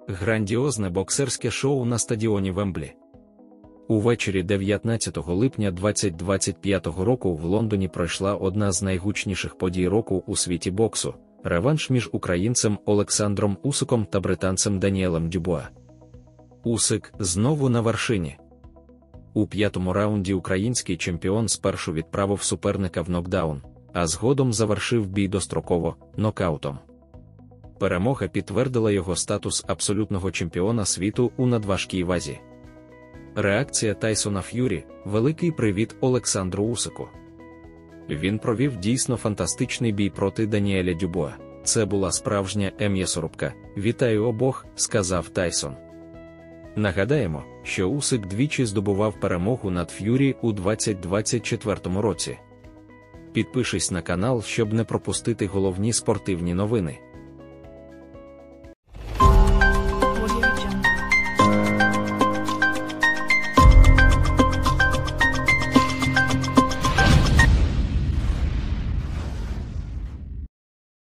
Грандіозне боксерське шоу на стадіоні Вемблі. Увечері 19 липня 2025 року в Лондоні пройшла одна з найгучніших подій року у світі боксу – реванш між українцем Олександром Усиком та британцем Даніелем Дюбуа. Усик знову на вершині. У п'ятому раунді український чемпіон спершу відправив суперника в нокдаун, а згодом завершив бій достроково – нокаутом. Перемога підтвердила його статус абсолютного чемпіона світу у надважкій вазі. Реакція Тайсона Ф'юрі – великий привіт Олександру Усику. Він провів дійсно фантастичний бій проти Даніеля Дюбуа. Це була справжня м'ясорубка. Вітаю обох, сказав Тайсон. Нагадаємо, що Усик двічі здобував перемогу над Ф'юрі у 2024 році. Підпишись на канал, щоб не пропустити головні спортивні новини.